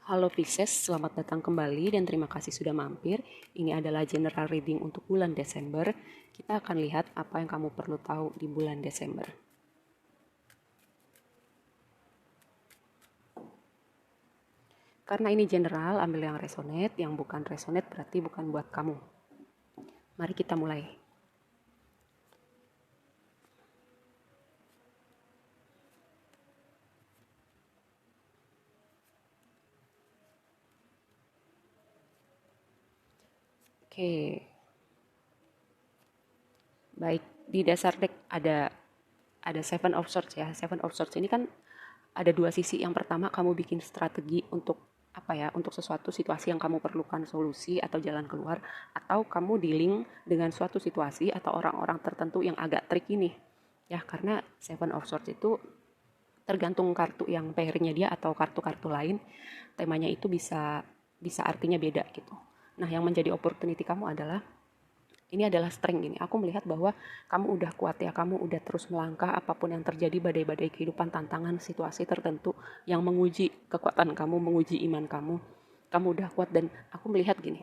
Halo Pisces, selamat datang kembali dan terima kasih sudah mampir. Ini adalah general reading untuk bulan Desember. Kita akan lihat apa yang kamu perlu tahu di bulan Desember. Karena ini general, ambil yang resonate, yang bukan resonate berarti bukan buat kamu. Mari kita mulai. Oke, baik, di dasar deck ada Seven of Swords ya. Seven of Swords ini kan ada dua sisi. Yang pertama, kamu bikin strategi untuk apa ya, untuk sesuatu situasi yang kamu perlukan solusi atau jalan keluar, atau kamu dealing dengan suatu situasi atau orang-orang tertentu yang agak tricky nih ya, karena Seven of Swords itu tergantung kartu yang pairnya dia atau kartu-kartu lain, temanya itu bisa bisa artinya beda gitu. Nah, yang menjadi opportunity kamu adalah ini adalah strength ini. Aku melihat bahwa kamu udah kuat ya, kamu udah terus melangkah apapun yang terjadi, badai-badai kehidupan, tantangan, situasi tertentu yang menguji kekuatan kamu, menguji iman kamu. Kamu udah kuat dan aku melihat gini,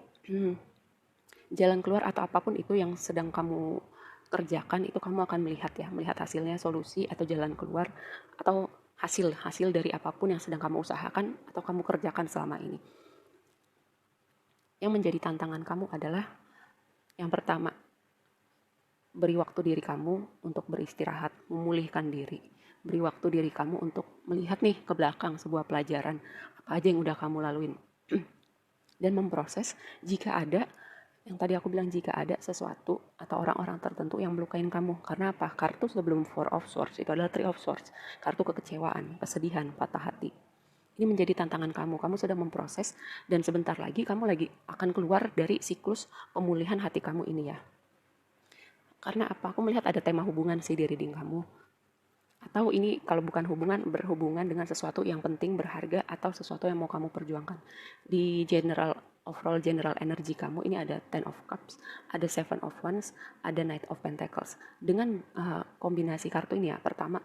jalan keluar atau apapun itu yang sedang kamu kerjakan itu kamu akan melihat ya, melihat hasilnya, solusi atau jalan keluar atau hasil dari apapun yang sedang kamu usahakan atau kamu kerjakan selama ini. Yang menjadi tantangan kamu adalah yang pertama, beri waktu diri kamu untuk beristirahat, memulihkan diri. Beri waktu diri kamu untuk melihat nih ke belakang sebuah pelajaran, apa aja yang udah kamu laluin. Dan memproses jika ada, yang tadi aku bilang jika ada sesuatu atau orang-orang tertentu yang melukain kamu. Karena apa? Kartu sebelum Four of Swords itu adalah Three of Swords. Kartu kekecewaan, kesedihan, patah hati. Ini menjadi tantangan kamu. Kamu sedang memproses dan sebentar lagi kamu lagi akan keluar dari siklus pemulihan hati kamu ini ya. Karena apa? Aku melihat ada tema hubungan sih di reading kamu. Atau ini kalau bukan hubungan, berhubungan dengan sesuatu yang penting, berharga, atau sesuatu yang mau kamu perjuangkan. Di overall general energy kamu, ini ada Ten of Cups, ada Seven of Wands, ada Knight of Pentacles. Dengan kombinasi kartu ini ya, pertama,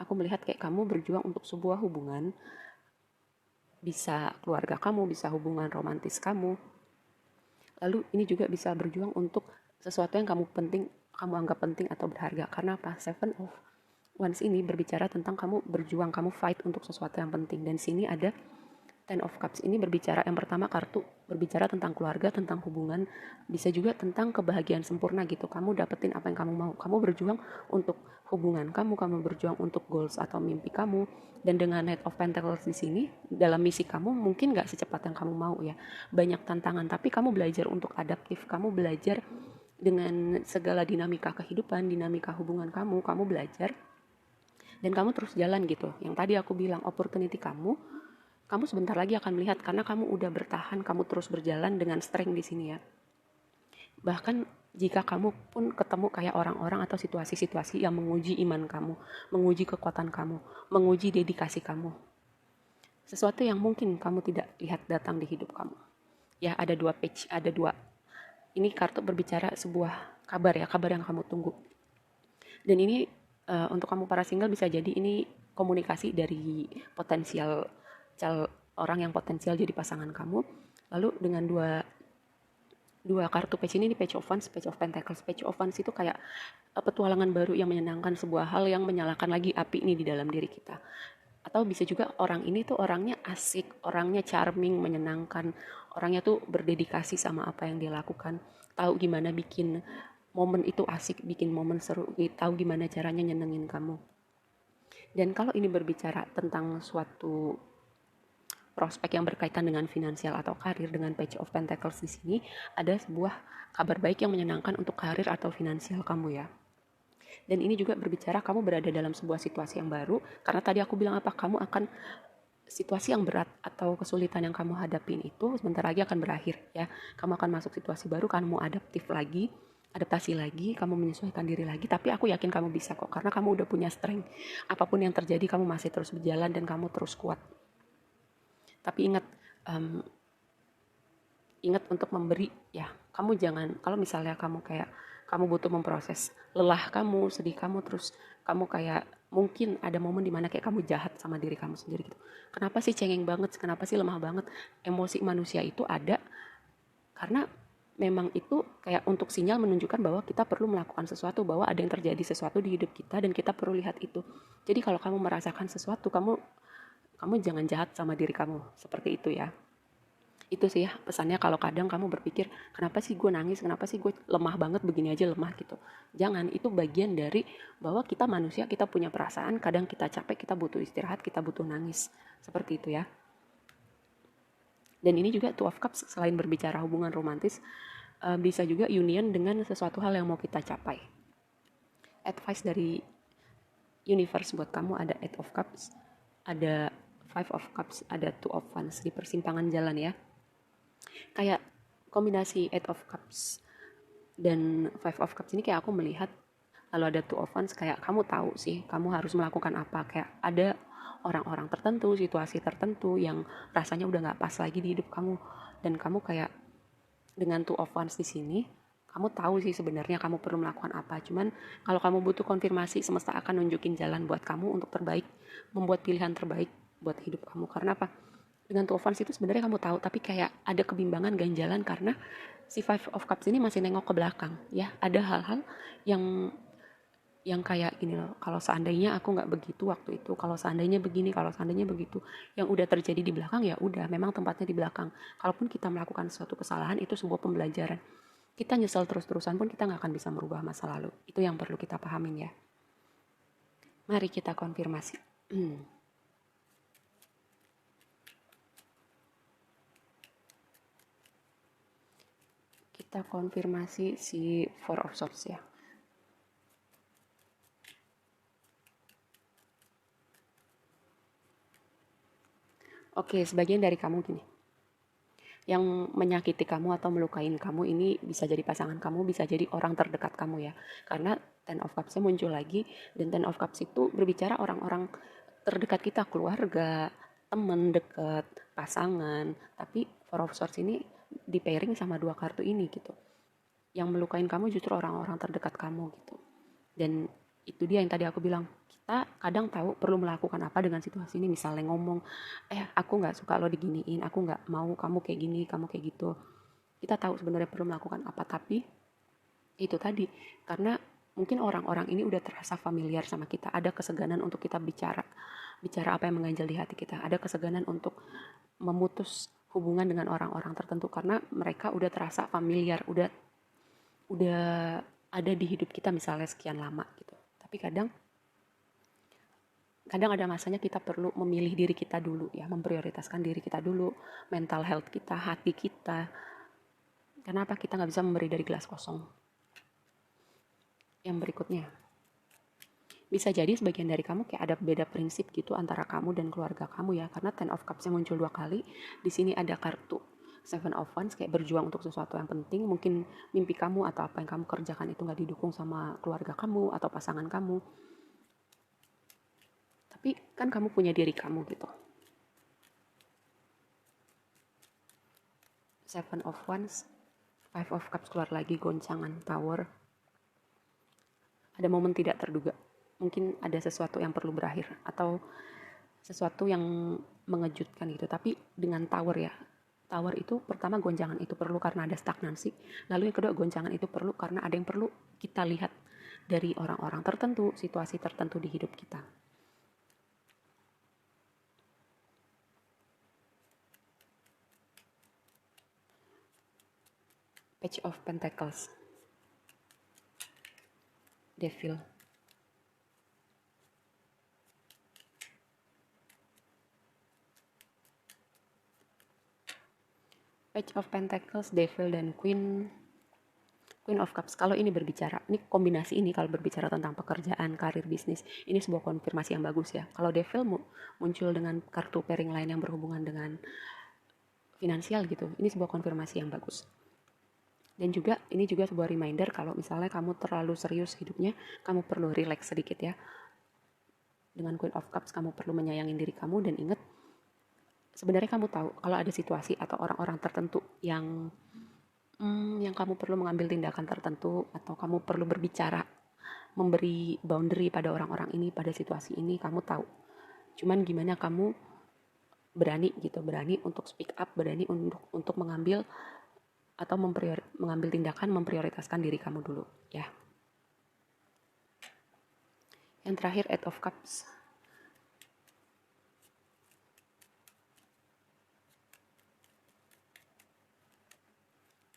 aku melihat kayak kamu berjuang untuk sebuah hubungan, bisa keluarga kamu, bisa hubungan romantis kamu. Lalu ini juga bisa berjuang untuk sesuatu yang kamu anggap penting atau berharga. Karena apa? Seven of Wands ini berbicara tentang kamu berjuang, kamu fight untuk sesuatu yang penting. Dan sini ada Ten of Cups ini berbicara, yang pertama kartu berbicara tentang keluarga, tentang hubungan, bisa juga tentang kebahagiaan sempurna gitu. Kamu dapetin apa yang kamu mau. Kamu berjuang untuk hubungan kamu berjuang untuk goals atau mimpi kamu. Dan dengan Knight of Pentacles di sini, dalam misi kamu mungkin gak secepat yang kamu mau ya. Banyak tantangan, tapi kamu belajar untuk adaptif. Kamu belajar dengan segala dinamika kehidupan, dinamika hubungan kamu belajar dan kamu terus jalan gitu. Yang tadi aku bilang opportunity kamu sebentar lagi akan melihat karena kamu udah bertahan, kamu terus berjalan dengan strength di sini ya. Bahkan jika kamu pun ketemu kayak orang-orang atau situasi-situasi yang menguji iman kamu, menguji kekuatan kamu, menguji dedikasi kamu. Sesuatu yang mungkin kamu tidak lihat datang di hidup kamu. Ya, ada dua page, ada dua. Ini kartu berbicara sebuah kabar ya, kabar yang kamu tunggu. Dan ini untuk kamu para single bisa jadi ini komunikasi dari potensial orang yang potensial jadi pasangan kamu. Lalu dengan dua kartu page ini page of wands, page of pentacles. Page of wands itu kayak petualangan baru yang menyenangkan, sebuah hal yang menyalakan lagi api ini di dalam diri kita. Atau bisa juga orang ini tuh orangnya asik, orangnya charming, menyenangkan, orangnya tuh berdedikasi sama apa yang dia lakukan, tahu gimana bikin momen itu asik, bikin momen seru, tahu gimana caranya nyenengin kamu. Dan kalau ini berbicara tentang suatu prospek yang berkaitan dengan finansial atau karir, dengan Page of Pentacles di sini ada sebuah kabar baik yang menyenangkan untuk karir atau finansial kamu ya. Dan ini juga berbicara kamu berada dalam sebuah situasi yang baru, karena tadi aku bilang apa, kamu akan situasi yang berat atau kesulitan yang kamu hadapin itu sebentar lagi akan berakhir ya. Kamu akan masuk situasi baru, kamu adaptasi lagi, kamu menyesuaikan diri lagi, tapi aku yakin kamu bisa kok, karena kamu udah punya strength. Apapun yang terjadi, kamu masih terus berjalan dan kamu terus kuat. Tapi ingat untuk memberi ya. Kamu jangan, kalau misalnya kamu butuh memproses lelah kamu, sedih kamu, terus kamu kayak mungkin ada momen dimana kayak kamu jahat sama diri kamu sendiri gitu. Kenapa sih cengeng banget, kenapa sih lemah banget. Emosi manusia itu ada karena memang itu kayak untuk sinyal menunjukkan bahwa kita perlu melakukan sesuatu, bahwa ada yang terjadi sesuatu di hidup kita dan kita perlu lihat itu. Jadi kalau kamu merasakan sesuatu, kamu jangan jahat sama diri kamu, seperti itu ya. Itu sih ya pesannya, kalau kadang kamu berpikir kenapa sih gue nangis, kenapa sih gue lemah banget, begini aja lemah gitu. Jangan, itu bagian dari bahwa kita manusia, kita punya perasaan, kadang kita capek, kita butuh istirahat, kita butuh nangis, seperti itu ya. Dan ini juga Two of Cups selain berbicara hubungan romantis, bisa juga union dengan sesuatu hal yang mau kita capai. Advice dari universe buat kamu ada Eight of Cups, ada Five of Cups, ada Two of Wands di persimpangan jalan ya. Kayak kombinasi Eight of Cups dan Five of Cups ini kayak aku melihat kalau ada Two of Wands kayak kamu tahu sih kamu harus melakukan apa, kayak ada orang-orang tertentu, situasi tertentu yang rasanya udah nggak pas lagi di hidup kamu, dan kamu kayak dengan Two of Wands di sini kamu tahu sih sebenarnya kamu perlu melakukan apa. Cuman kalau kamu butuh konfirmasi, semesta akan nunjukin jalan buat kamu untuk terbaik, membuat pilihan terbaik buat hidup kamu. Karena apa? Dengan Two of Wands itu sebenarnya kamu tahu, tapi kayak ada kebimbangan ganjalan karena si Five of Cups ini masih nengok ke belakang ya. Ada hal-hal yang kayak gini loh, kalau seandainya aku nggak begitu waktu itu, kalau seandainya begini, kalau seandainya begitu, yang udah terjadi di belakang ya udah, memang tempatnya di belakang. Kalaupun kita melakukan suatu kesalahan, itu sebuah pembelajaran. Kita nyesel terus-terusan pun kita nggak akan bisa merubah masa lalu. Itu yang perlu kita pahamin ya. Mari kita konfirmasi. Kita konfirmasi si Four of Swords ya. Oke, sebagian dari kamu gini. Yang menyakiti kamu atau melukain kamu ini bisa jadi pasangan kamu, bisa jadi orang terdekat kamu ya. Karena Ten of Cups-nya muncul lagi, dan Ten of Cups itu berbicara orang-orang terdekat kita, keluarga, teman dekat, pasangan. Tapi Four of Swords ini di pairing sama dua kartu ini gitu. Yang melukain kamu justru orang-orang terdekat kamu gitu. Dan itu dia yang tadi aku bilang, kita kadang tahu perlu melakukan apa dengan situasi ini. Misalnya ngomong, aku nggak suka lo diginiin, aku nggak mau kamu kayak gini, kamu kayak gitu. Kita tahu sebenarnya perlu melakukan apa, tapi itu tadi, karena mungkin orang-orang ini udah terasa familiar sama kita, ada keseganan untuk kita bicara apa yang mengganjal di hati kita, ada keseganan untuk memutus hubungan dengan orang-orang tertentu karena mereka udah terasa familiar, udah ada di hidup kita misalnya sekian lama gitu. Tapi kadang ada masanya kita perlu memilih diri kita dulu ya, memprioritaskan diri kita dulu, mental health kita, hati kita. Kenapa kita nggak bisa memberi dari gelas kosong? Yang berikutnya, bisa jadi sebagian dari kamu kayak ada beda prinsip gitu antara kamu dan keluarga kamu ya, karena Ten of Cups yang muncul 2 kali. Di sini ada kartu Seven of Wands, kayak berjuang untuk sesuatu yang penting. Mungkin mimpi kamu atau apa yang kamu kerjakan itu nggak didukung sama keluarga kamu atau pasangan kamu. Tapi kan kamu punya diri kamu gitu. Seven of Wands, Five of Cups keluar lagi, goncangan, Tower. Ada momen tidak terduga. Mungkin ada sesuatu yang perlu berakhir atau sesuatu yang mengejutkan gitu. Tapi dengan Tower ya. Tower itu pertama, goncangan itu perlu karena ada stagnansi. Lalu yang kedua, goncangan itu perlu karena ada yang perlu kita lihat dari orang-orang tertentu, situasi tertentu di hidup kita. Page of Pentacles, Devil, Page of Pentacles, Devil, dan Queen of Cups. Kalau ini berbicara, ini kombinasi ini kalau berbicara tentang pekerjaan, karir, bisnis, ini sebuah konfirmasi yang bagus ya. Kalau Devil muncul dengan kartu pairing lain yang berhubungan dengan finansial gitu, ini sebuah konfirmasi yang bagus. Dan juga ini juga sebuah reminder kalau misalnya kamu terlalu serius hidupnya, kamu perlu relax sedikit ya. Dengan Queen of Cups kamu perlu menyayangi diri kamu, dan ingat sebenarnya kamu tahu kalau ada situasi atau orang-orang tertentu yang kamu perlu mengambil tindakan tertentu atau kamu perlu berbicara memberi boundary pada orang-orang ini, pada situasi ini, kamu tahu. Cuman gimana kamu berani gitu, berani untuk speak up, berani untuk mengambil atau mengambil tindakan, memprioritaskan diri kamu dulu ya. Yang terakhir, Eight of Cups.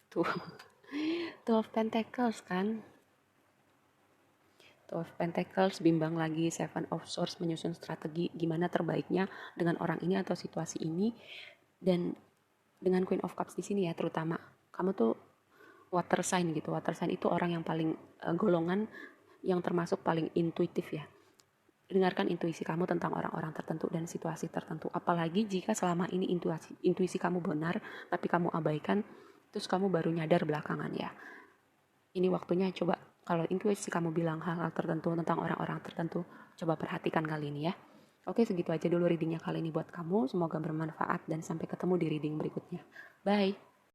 Tuh, Two of Pentacles kan. Two of Pentacles bimbang lagi, Seven of Swords menyusun strategi gimana terbaiknya dengan orang ini atau situasi ini. Dan dengan Queen of Cups di sini ya, terutama kamu tuh water sign gitu. Water sign itu orang yang paling golongan yang termasuk paling intuitif ya. Dengarkan intuisi kamu tentang orang-orang tertentu dan situasi tertentu. Apalagi jika selama ini intuisi kamu benar, tapi kamu abaikan, terus kamu baru nyadar belakangan ya. Ini waktunya coba, kalau intuisi kamu bilang hal-hal tertentu tentang orang-orang tertentu, coba perhatikan kali ini ya. Oke, segitu aja dulu readingnya kali ini buat kamu. Semoga bermanfaat dan sampai ketemu di reading berikutnya. Bye!